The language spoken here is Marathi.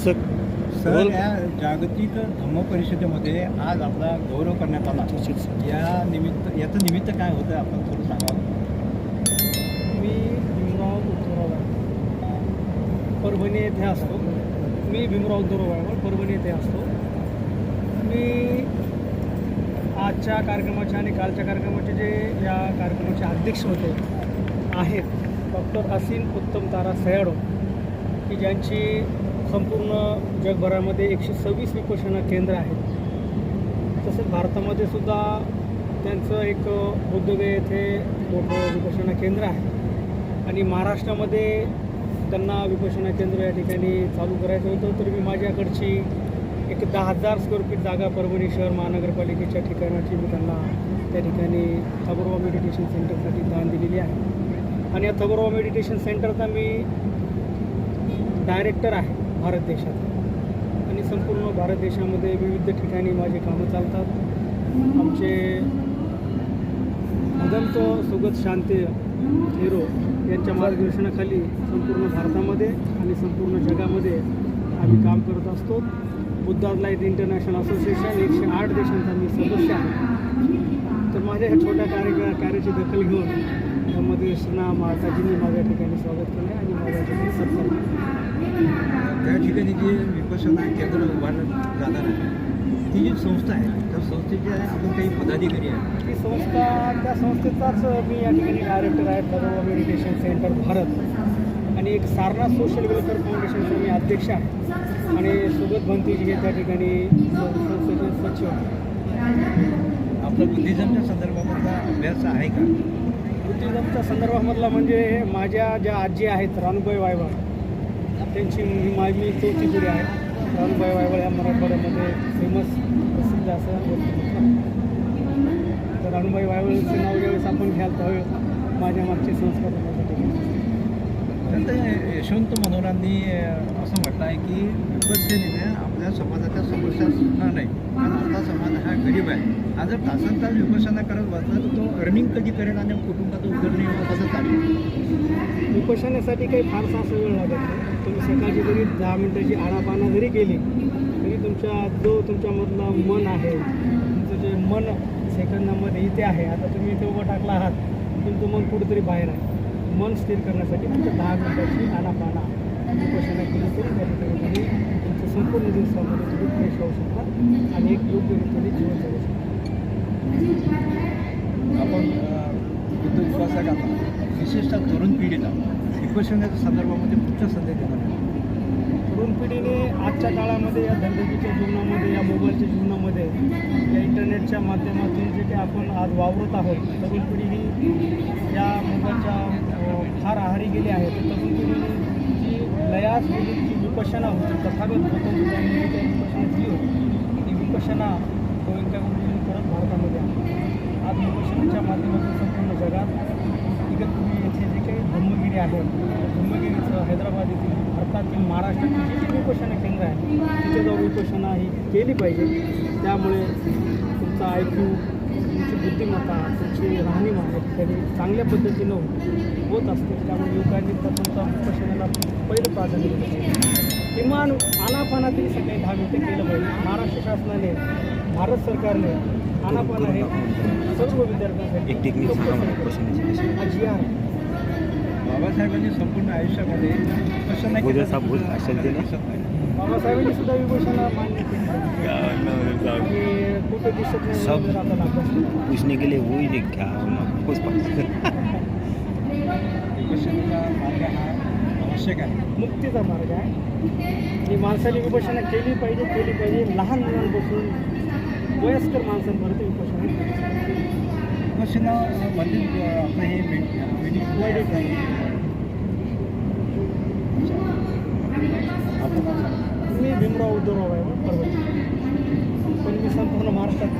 पुस्तक सर, या जागतिक धम्म परिषदेमध्ये आज आपला गौरव करण्यात आला. याचं निमित्त काय होतं आपण थोडं सांगावं. मी भीमराव उद्धवराव परभणी येथे असतो. परभणी येथे असतो. मी आजच्या कार्यक्रमाचे आणि कालच्या कार्यक्रमाचे जे या कार्यक्रमाचे अध्यक्ष होते आहेत डॉक्टर असीम उत्तम तारा सयाडो, की ज्यांची संपूर्ण जगभरामध्ये 126 विपश्यना केंद्र आहेत. तसंच भारतामध्ये सुद्धा त्यांचं एक बुद्धगया येथे मोठं विपश्यना केंद्र आहे आणि महाराष्ट्रामध्ये त्यांना विपश्यना केंद्र या ठिकाणी चालू करायचं होतं. तर मी माझ्याकडची एक 10,000 स्क्वेअर फीट जागा परभणी शहर महानगरपालिकेच्या ठिकाणाची मी त्यांना त्या ठिकाणी थबोरवा मेडिटेशन सेंटरसाठी दान दिलेली आहे आणि या थबोरवा मेडिटेशन सेंटरचा मी डायरेक्टर आहे भारत देशात आणि संपूर्ण भारत देशामध्ये विविध ठिकाणी माझे कामं चालतात. आमचे अनंत सुगत शांती हिरो यांच्या मार्गदर्शनाखाली संपूर्ण भारतामध्ये आणि संपूर्ण जगामध्ये आम्ही काम करत असतो. बुद्धा लाईट इंटरनॅशनल असोसिएशन 108 देशांचा मी सदस्य आहे. तर माझ्या ह्या छोट्या कार्याची दखल घेऊन त्यामध्ये श्रीना माताजींनी माझ्या ठिकाणी स्वागत केलं आणि माझ्या ठिकाणी सत्कार केला. त्या ठिकाणी जे विपश्यना केंद्र उभारलं जाणार आहे, ती जी संस्था आहे त्या संस्थेचे आपण काही पदाधिकारी आहे. ती संस्था, त्या संस्थेचाच मी या ठिकाणी डायरेक्टर आहे. थबोरवा मेडिटेशन सेंटर भारत आणि एक सारनाथ सोशल वेलफेअर फाउंडेशनचे मी अध्यक्ष आहे आणि सुगत भंतीजी हे त्या ठिकाणी संस्थेचे सचिव आहे. आपला बुद्धिझमच्या संदर्भामधला अभ्यास आहे का? बुद्धिझमच्या संदर्भामधला म्हणजे माझ्या ज्या आजी आहेत रानूबाई वायवळ, त्यांची मी चौथी पिढी आहे. रानूबाई वायवळ या मराठवाड्यामध्ये फेमस प्रसिद्ध असं व्यक्तिमत्व. तर रानूबाई वायवळचं नाव ज्यावेळेस आपण घ्याल त्यावेळेस माझ्या मागचे संस्कार होण्यासाठी. नंतर यशवंत मनोरांनी असं म्हटलं आहे की विपश्यनेने आपल्या समाजाच्या समस्या सुटणार नाही, कारण आपला समाज हा गरीब आहे. हा जर तासन विपश्यना करत बसला तर तो अर्निंग कधी करेल आणि कुटुंबाचं उदरनिर्वाह कसं चालेल. विपश्यनेसाठी काही फारसा असं वेळ लागत नाही. तुम्ही सकाळची जरी 10 मिनिटाची आणापाना जरी केली तरी तुमच्यामधलं मन आहे, तुमचं जे मन सेकंदामध्ये इथे आहे. आता तुम्ही इथे उभं टाकला आहात, तुमचं मन कुठेतरी बाहेर आहे. मन स्थिर करण्यासाठी तुमच्या 10 मिनिटाची आणापाना विपश्यना केली तरी त्या ठिकाणी तुमचं संपूर्ण दिवसामध्ये तुम्ही फ्रेश होऊ शकता आणि एक योग्य रीतीने जीवन जगू शकता. आपण बुद्धविश्वासाला विशेषतः तरुण पिढीला विपश्यनाच्या संदर्भामध्ये कुठच्या संदेश देणार आहे? तरुण पिढीने आजच्या काळामध्ये या धगधगीच्या जीवनामध्ये, या मोबाईलच्या जीवनामध्ये, या इंटरनेटच्या माध्यमातून जे काही आपण आज वावरत आहोत, तरुण पिढी ही या मोबाईलच्या फार आहारी गेली आहे. तर तरुण पिढीने जी लयास जी विपश्यना होती, तथागत गौतम बुद्धांनी जी काही विपश्यना दिली होती, ती विपश्यना गोविंदा गुरुजींनी परत भारतामध्ये आणली. आज विपश्यनाच्या माध्यमातून संपूर्ण जगात इगतपुरी येथे जे काही धम्मगिरी आहे, धम्मगिरीचं हैदराबाद येथील भारतातील महाराष्ट्रातील जे काही विपश्यना केंद्र आहे तिथे जाऊन विपश्यना ही केली पाहिजे. त्यामुळे तुमचा IQ, तुमची बुद्धिमत्ता, तुमची राहणीमान या ठिकाणी चांगल्या पद्धतीनं होत असते. त्यामुळे युवकांनी तुमचा विपश्यनाला पहिलं प्राधान्य दिलं पाहिजे. किमान आनापाना तरी सकाळी 10 मिनिटं केलं पाहिजे. महाराष्ट्र शासनाने, भारत सरकारने आनापाना हे सर्व विद्यार्थ्यांसाठी जी आहे. बाबासाहेबांनी संपूर्ण आयुष्यामध्ये विपश्यना बाबासाहेबांनी सुद्धा विपश्यना मान्य केली आणि कुठे दिसत नाही आपण अभ्यास पूछने के लिए वही देख क्या विपश्यनेचा मार्ग हा आवश्यक आहे. मुक्तीचा मार्ग आहे. ही माणसाने विपश्यना केली पाहिजे. लहान मुलांपासून वयस्कर माणसांपर्यंत विपश्यना विपश्यनामध्ये आपलं हे मेडिटेशन मी भीमराव उद्धवराव आहे परभणी, पण मी संपूर्ण महाराष्ट्रात